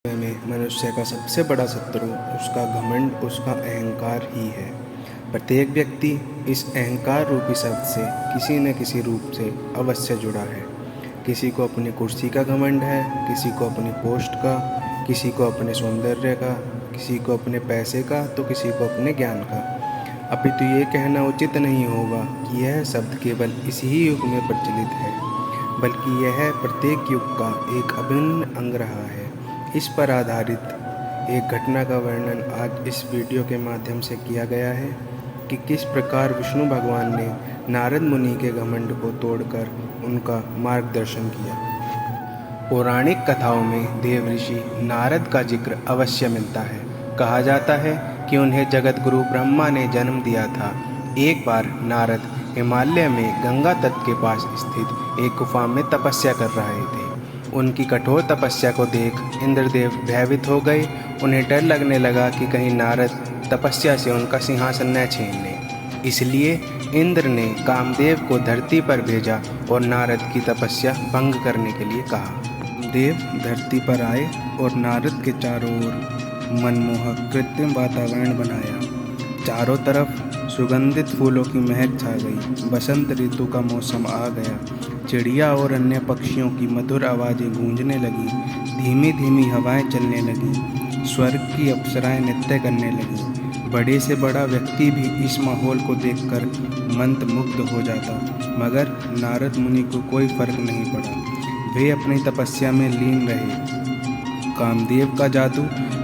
में मनुष्य का सबसे बड़ा शत्रु उसका घमंड, उसका अहंकार ही है। प्रत्येक व्यक्ति इस अहंकार रूपी शब्द से किसी न किसी रूप से अवश्य जुड़ा है। किसी को अपनी कुर्सी का घमंड है, किसी को अपनी पोस्ट का, किसी को अपने सौंदर्य का, किसी को अपने पैसे का, तो किसी को अपने ज्ञान का। अपितु ये कहना उचित नहीं होगा कि यह शब्द केवल इसी ही युग में प्रचलित है, बल्कि यह प्रत्येक युग का एक अभिन्न अंग रहा है। इस पर आधारित एक घटना का वर्णन आज इस वीडियो के माध्यम से किया गया है कि किस प्रकार विष्णु भगवान ने नारद मुनि के घमंड को तोड़कर उनका मार्गदर्शन किया। पौराणिक कथाओं में देव ऋषि नारद का जिक्र अवश्य मिलता है। कहा जाता है कि उन्हें जगत गुरु ब्रह्मा ने जन्म दिया था। एक बार नारद हिमालय में गंगा तट के पास स्थित एक गुफा में तपस्या कर रहे थे। उनकी कठोर तपस्या को देख इंद्रदेव भयभीत हो गए। उन्हें डर लगने लगा कि कहीं नारद तपस्या से उनका सिंहासन न छीन ले। इसलिए इंद्र ने कामदेव को धरती पर भेजा और नारद की तपस्या भंग करने के लिए कहा। देव धरती पर आए और नारद के चारों ओर मनमोहक कृत्रिम वातावरण बनाया। चारों तरफ सुगंधित फूलों की महक छा गई। बसंत ऋतु का मौसम आ गया। चिड़िया और अन्य पक्षियों की मधुर आवाज़ें गूंजने लगी। धीमी धीमी हवाएं चलने लगी। स्वर्ग की अप्सराएं नृत्य करने लगी। बड़े से बड़ा व्यक्ति भी इस माहौल को देखकर मंत्रमुग्ध हो जाता, मगर नारद मुनि को कोई फर्क नहीं पड़ा। वे अपनी तपस्या में लीन रहे। कामदेव का जादू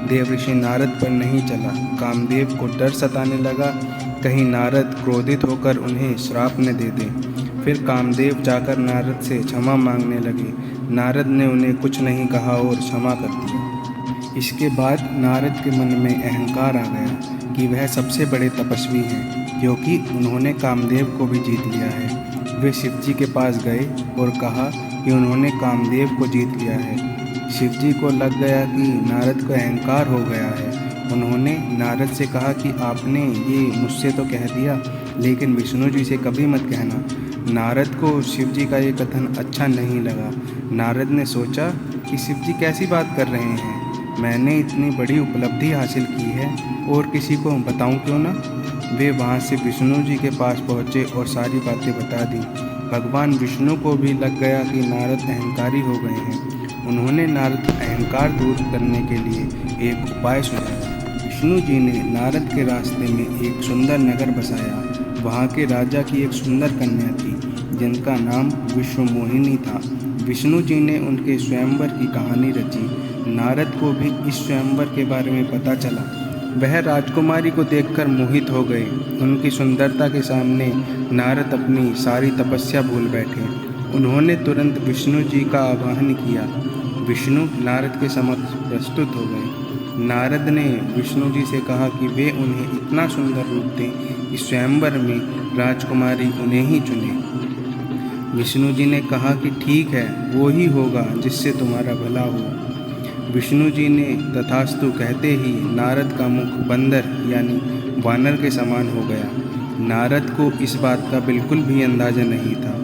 देव ऋषि नारद पर नहीं चला। कामदेव को डर सताने लगा, कहीं नारद क्रोधित होकर उन्हें श्राप न दे दे। फिर कामदेव जाकर नारद से क्षमा मांगने लगे। नारद ने उन्हें कुछ नहीं कहा और क्षमा कर दिया। इसके बाद नारद के मन में अहंकार आ गया कि वह सबसे बड़े तपस्वी हैं, क्योंकि उन्होंने कामदेव को भी जीत लिया है। वे शिवजी के पास गए और कहा कि उन्होंने कामदेव को जीत लिया है। शिवजी को लग गया कि नारद को अहंकार हो गया है। उन्होंने नारद से कहा कि आपने ये मुझसे तो कह दिया, लेकिन विष्णु जी से कभी मत कहना। नारद को शिवजी का ये कथन अच्छा नहीं लगा। नारद ने सोचा कि शिवजी कैसी बात कर रहे हैं, मैंने इतनी बड़ी उपलब्धि हासिल की है और किसी को बताऊं क्यों ना। वे वहाँ से विष्णु जी के पास पहुँचे और सारी बातें बता दी। भगवान विष्णु को भी लग गया कि नारद अहंकारी हो गए हैं। उन्होंने नारद का अहंकार दूर करने के लिए एक उपाय सुझाया। विष्णु जी ने नारद के रास्ते में एक सुंदर नगर बसाया। वहाँ के राजा की एक सुंदर कन्या थी, जिनका नाम विश्वमोहिनी था। विष्णु जी ने उनके स्वयंवर की कहानी रची। नारद को भी इस स्वयंवर के बारे में पता चला। वह राजकुमारी को देखकर मोहित हो गए। उनकी सुंदरता के सामने नारद अपनी सारी तपस्या भूल बैठे। उन्होंने तुरंत विष्णु जी का आवाहन किया। विष्णु नारद के समक्ष प्रस्तुत हो गए। नारद ने विष्णु जी से कहा कि वे उन्हें इतना सुंदर रूप दें कि स्वयंवर में राजकुमारी उन्हें ही चुने। विष्णु जी ने कहा कि ठीक है, वो ही होगा जिससे तुम्हारा भला हो। विष्णु जी ने तथास्तु कहते ही नारद का मुख बंदर यानी वानर के समान हो गया। नारद को इस बात का बिल्कुल भी अंदाज़ा नहीं था।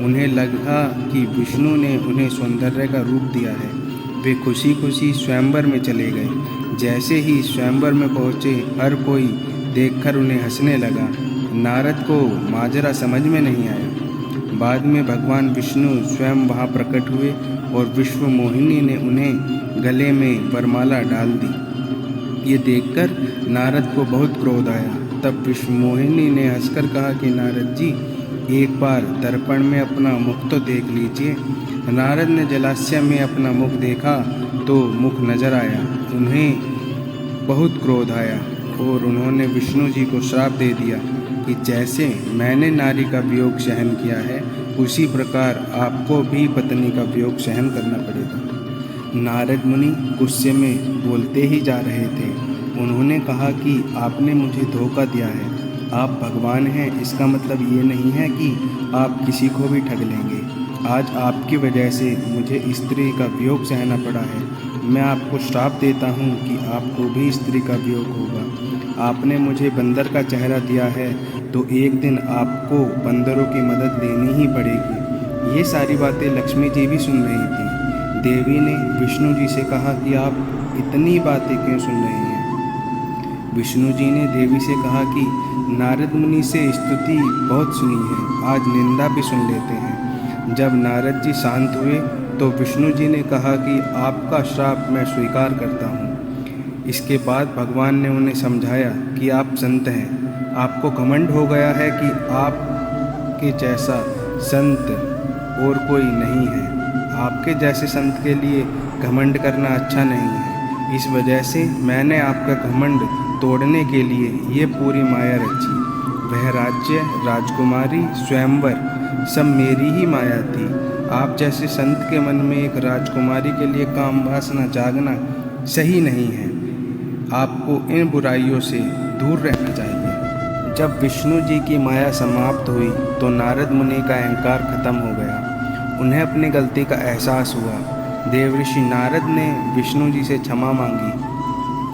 उन्हें लगा कि विष्णु ने उन्हें सौंदर्य का रूप दिया है। वे खुशी खुशी स्वयंवर में चले गए। जैसे ही स्वयंवर में पहुँचे, हर कोई देखकर उन्हें हंसने लगा। नारद को माजरा समझ में नहीं आया। बाद में भगवान विष्णु स्वयं वहाँ प्रकट हुए और विश्वमोहिनी ने उन्हें गले में वरमाला डाल दी। ये देखकर नारद को बहुत क्रोध आया। तब विश्वमोहिनी ने हंसकर कहा कि नारद जी, एक बार दर्पण में अपना मुख तो देख लीजिए। नारद ने जलाशय में अपना मुख देखा तो मुख नजर आया। उन्हें बहुत क्रोध आया और उन्होंने विष्णु जी को श्राप दे दिया कि जैसे मैंने नारी का वियोग सहन किया है, उसी प्रकार आपको भी पत्नी का वियोग सहन करना पड़ेगा। नारद मुनि गुस्से में बोलते ही जा रहे थे। उन्होंने कहा कि आपने मुझे धोखा दिया है। आप भगवान हैं, इसका मतलब ये नहीं है कि आप किसी को भी ठग लेंगे। आज आपकी वजह से मुझे स्त्री का वियोग सहना पड़ा है। मैं आपको श्राप देता हूँ कि आपको भी स्त्री का वियोग होगा। आपने मुझे बंदर का चेहरा दिया है, तो एक दिन आपको बंदरों की मदद लेनी ही पड़ेगी। ये सारी बातें लक्ष्मी जी भी सुन रही थी। देवी ने विष्णु जी से कहा कि आप इतनी बातें क्यों सुन रहे हैं। विष्णु जी ने देवी से कहा कि नारद मुनि से स्तुति बहुत सुनी है, आज निंदा भी सुन लेते हैं। जब नारद जी शांत हुए तो विष्णु जी ने कहा कि आपका श्राप मैं स्वीकार करता हूँ। इसके बाद भगवान ने उन्हें समझाया कि आप संत हैं, आपको घमंड हो गया है कि आपके जैसा संत और कोई नहीं है। आपके जैसे संत के लिए घमंड करना अच्छा नहीं है। इस वजह से मैंने आपका घमंड तोड़ने के लिए ये पूरी माया रची। वह राज्य, राजकुमारी, स्वयंवर सब मेरी ही माया थी। आप जैसे संत के मन में एक राजकुमारी के लिए काम वासना जागना सही नहीं है। आपको इन बुराइयों से दूर रहना चाहिए। जब विष्णु जी की माया समाप्त हुई तो नारद मुनि का अहंकार खत्म हो गया। उन्हें अपनी गलती का एहसास हुआ। देवऋषि नारद ने विष्णु जी से क्षमा मांगी।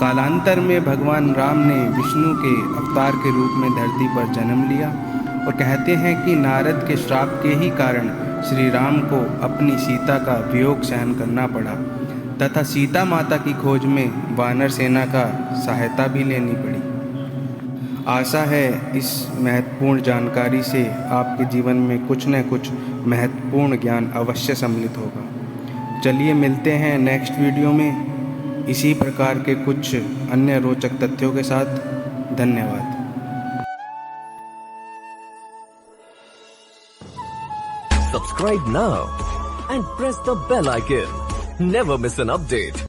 कालांतर में भगवान राम ने विष्णु के अवतार के रूप में धरती पर जन्म लिया और कहते हैं कि नारद के श्राप के ही कारण श्री राम को अपनी सीता का वियोग सहन करना पड़ा तथा सीता माता की खोज में वानर सेना का सहायता भी लेनी पड़ी। आशा है इस महत्वपूर्ण जानकारी से आपके जीवन में कुछ न कुछ महत्वपूर्ण ज्ञान अवश्य सम्मिलित होगा। चलिए मिलते हैं नेक्स्ट वीडियो में इसी प्रकार के कुछ अन्य रोचक तथ्यों के साथ। धन्यवाद। Subscribe now and press the bell icon. Never miss an update.